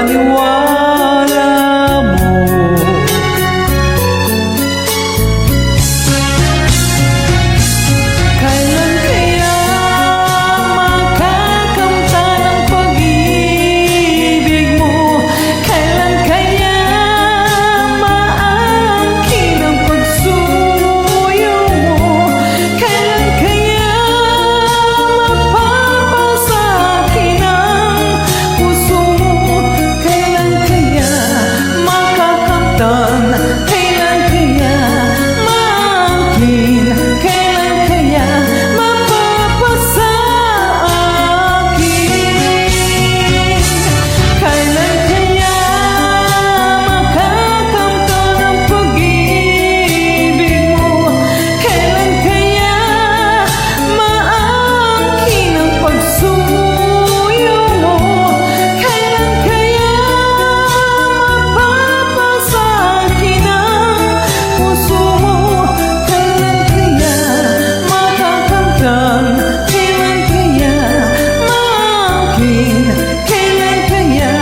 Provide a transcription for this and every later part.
pagtitiwala mo. Kailan kaya makakamtan ang pag-ibig mo? Kailan kaya maangkin ang pagsuyo mo? Kailan kaya mapapasakin ang puso mo? Kailan kaya makakamtan? Kailan kaya maangkin? Kailan kaya mapapasakin? Kailan kaya makakamtan ang pag-ibig mo? Kailan kaya maangkin ang pagsuyo mo? Kailan kaya mapapasakin ang puso mo? Kailan kaya makakamtan? Kailan kaya maangkin? Kailan kaya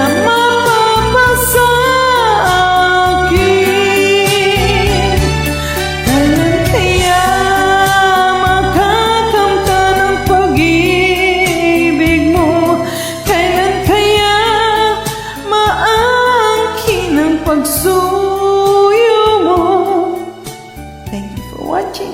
mapapasakin? Kailan kaya makakamtan ang pag-ibig mo? Kailan kaya maangkin ang pagsuyo mo? Thank you for watching.